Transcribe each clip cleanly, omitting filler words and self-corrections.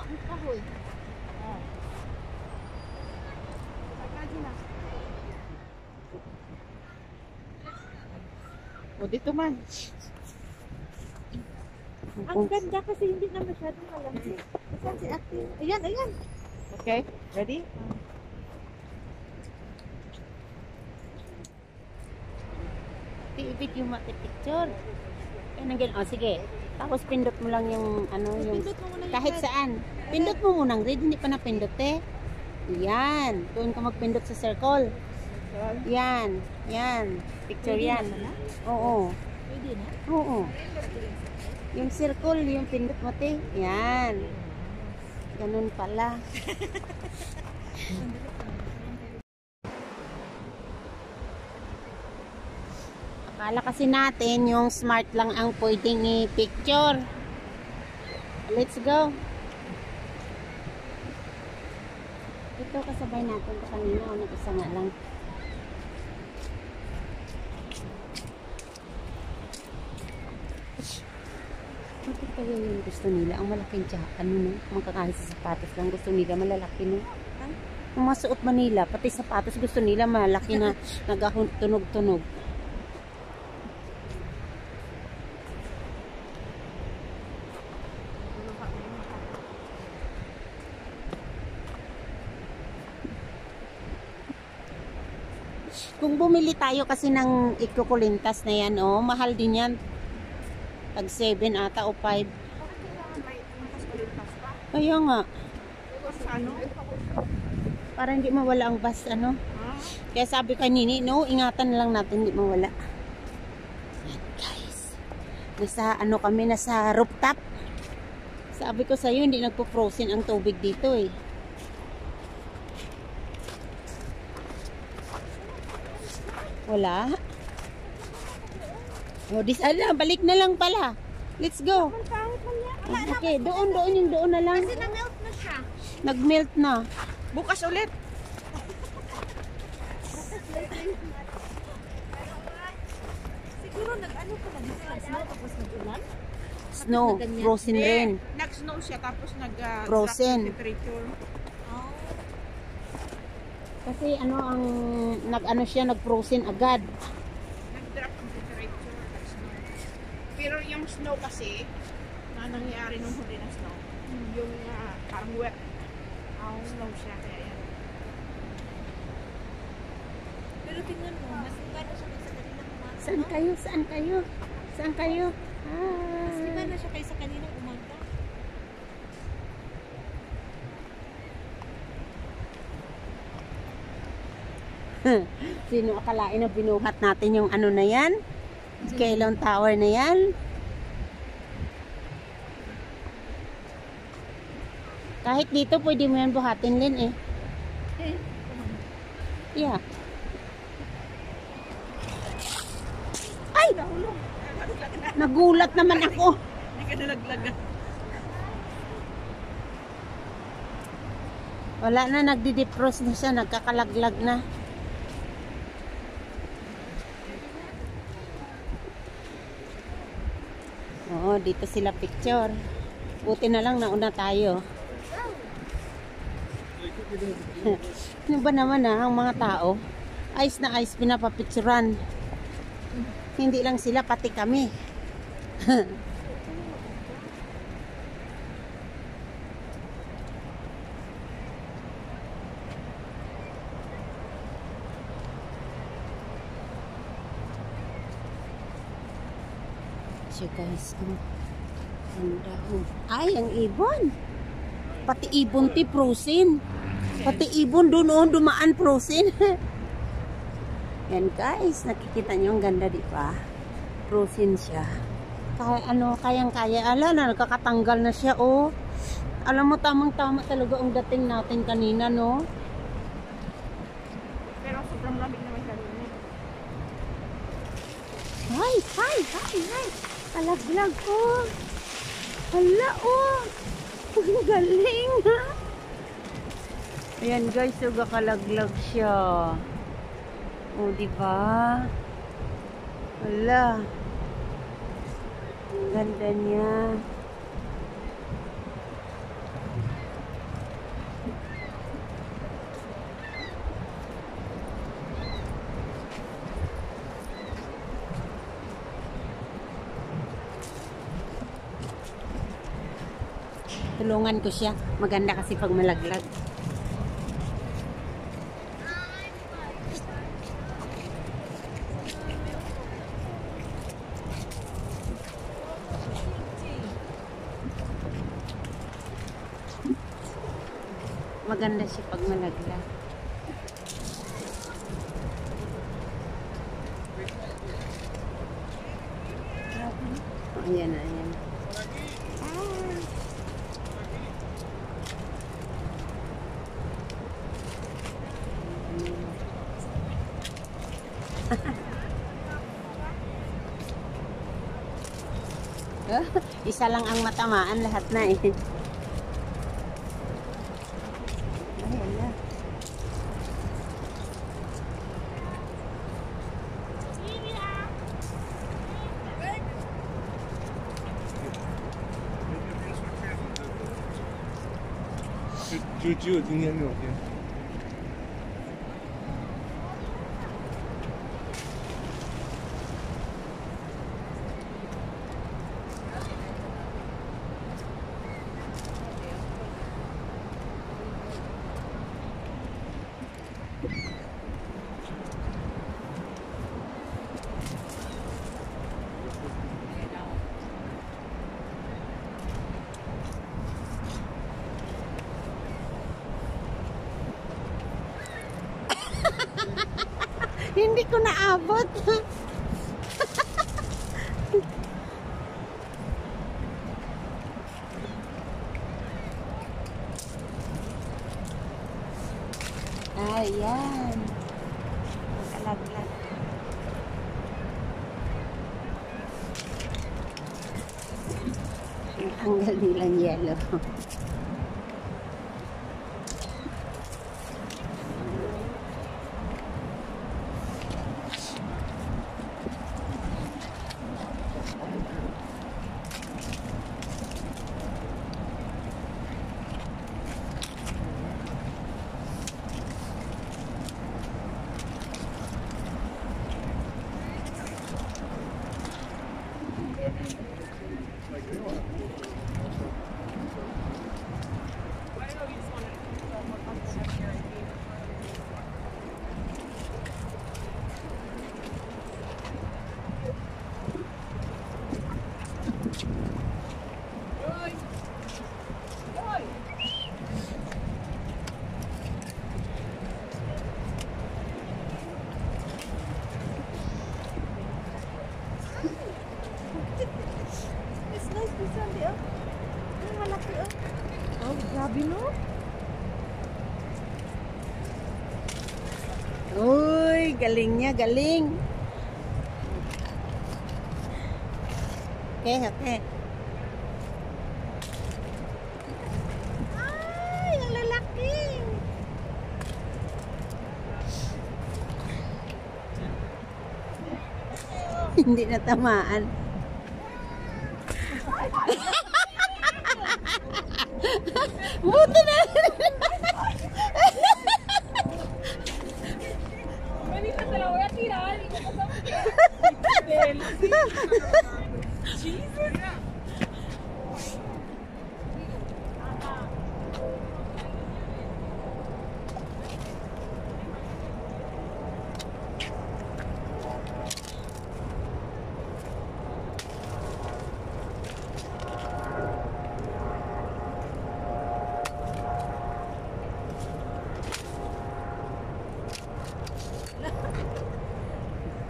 Kahoy. O, dito man. Ang ganda kasi hindi na masyadong malamig. Saan si ate? Ayan, ayan. Okay, ready? I-video mo ate picture. Eh, nandiyan. Oh, sige. Tapos pindot mo lang yung ano, yung Pindot mo muna yung kahit red. saan. Pindot mo munang red, hindi pa napindot eh. Yan. Doon ka magpindot sa circle. Yan. Yan. Picture Pwede yan. na pala? Oo. Pwede na? Oo. Yung circle, yung pindot mo te. Yan. Ganun pala. Akala kasi natin yung smart lang ang pwedeng i-picture. Let's go. Ito kasabay natin ito kanina. O, nag-isa nga lang. Bakit kaya yung gusto nila? Ang malaking tsaka, ano no? Mga kahit sa sapatos lang gusto nila malalaki no? Kung masuot man nila, pati sapatos gusto nila malaki na nagtunog-tunog. Kung bumili tayo kasi ng ikukulintas na yan, oh, mahal din yan. Tag 7 ata o 5. Kaya nga. Ano? Para hindi mawala ang bus, ano. Kaya sabi kay Nini, no, ingatan na lang natin, hindi mawala. Yan, guys. Nasa, ano kami, nasa rooftop. Sabi ko sa'yo, hindi nagpo-frozen ang tubig dito, eh. Wala. O, balik na lang pala. Let's go. Okay, doon yung doon na lang. Kasi na-melt na siya. Nag-melt na. Bukas ulit. Siguro nag-ano ka na dito. Nag-snow tapos nag-ulan? Snow, frozen rain. Nag-snow siya tapos Frozen. drop temperature. Oh. Kasi ano ang nag-ano siya, nag-frozen agad. Nag-drop ang temperature. Nag-snow. Pero yung snow kasi, na nangyari nung huli na snow, yung parang wet. Snow siya. Kaya yan. Pero tingnan mo, mas ganda siya kaysa kanina umaga. Saan kayo? Saan kayo? Saan kayo? Mas Ah. ganda siya kaysa kanina umaga. Sino akalain na binuhat natin yung ano na yan? Kailon Tower na yan? Kahit dito pwede mo yan buhatin din eh. Yeah. Ay! Nagulat naman ako. Hindi ka nalaglagan. Wala na, nagdi-defrost na siya, nagkakalaglag na. Oo, dito sila picture. Buti na lang nauna tayo. Ano ba naman ang mga tao? Ayos na ayos pinapapicturan. Hindi lang sila, pati kami. So guys, ganda. Ay, ang ibon. Pati ibon ti frozen. Pati ibon doon dumaan frozen. Yan guys, nakikita niyo ang ganda di ba? Frozen siya. Kaya ano, kayang-kaya. Ala na, nagkakatanggal na siya oh. Alam mo, tamang-tama talaga ang dating natin kanina, no? Pero sobrang lamig naman kanina. Hay! Alaglag ko. Hala, oh. Ang galing, ha? Ayan, guys, so gakalaglag siya. Oh, diba? Hala. Ang ganda niya. Tulungan ko siya. Maganda kasi pag malaglag. Maganda siya pag malaglag. Ayan, ayan. Isa lang ang matamaan, lahat na eh. Ayan na.只有今天这种天。 Hindi ko naabot. Ayan. Makalaglag. Tanggal nilang yellow. It's nice to send it. Ang malaki oh. Oh, grabe no? Uy, galing niya, galing. Okay, okay. Ay, ang lalaki. Hindi natamaan. Buti na.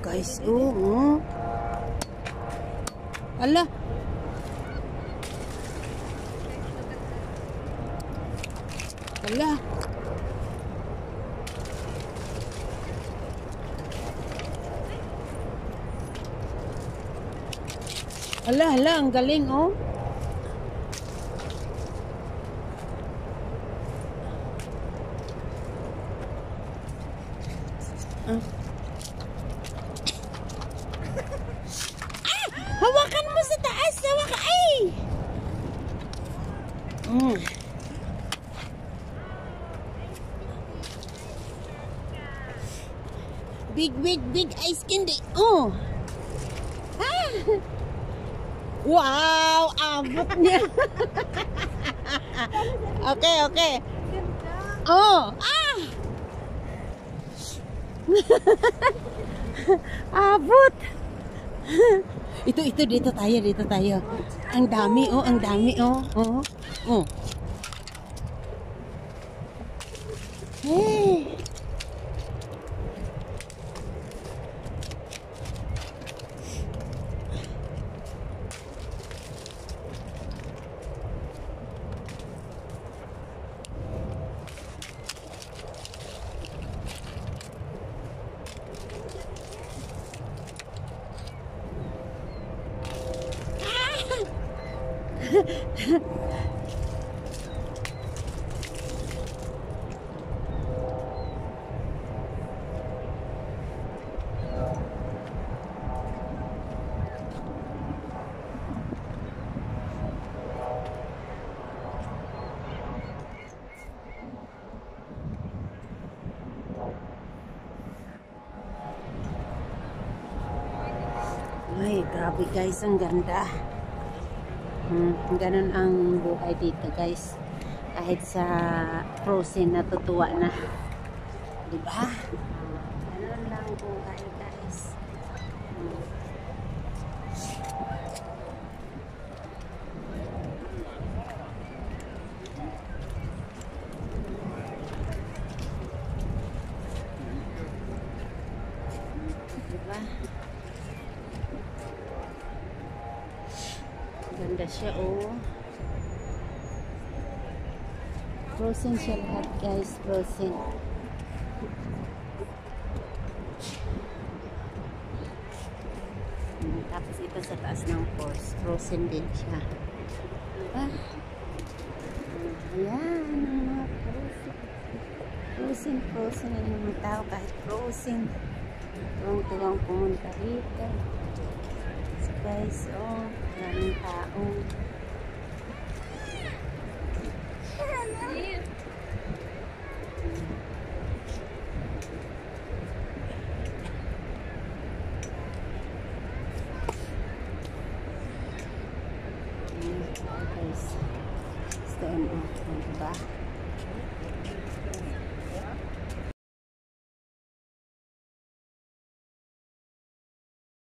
Guys, oo. Ala. Ala. Ala, ala, ang galing, oh. Hawakan mo sa taas. Hawakan. Ay! Big ice candy. Oh. Ah. Wow! Abot niya. Okay, okay. Ganda. Oh! Ah! Abot! Ito, dito tayo. Ang dami, oh. Oh. Oh. Hey! Ay, grabe guys, ang ganda. Ganun ang buhay dito guys. Kahit sa frozen natutuwa na. Diba? Ganun lang buhay guys. Diba? Ganda siya, oh. Frozen siya lahat, guys. Frozen. Tapos ito sa taas ng force. Frozen din siya. Diba? Ayan, ang mga frozen. Frozen ang mga tao kahit frozen. Tuwang-tuwang pumunta rito. So guys, oh, maraming tao. Guys, stand up, diba?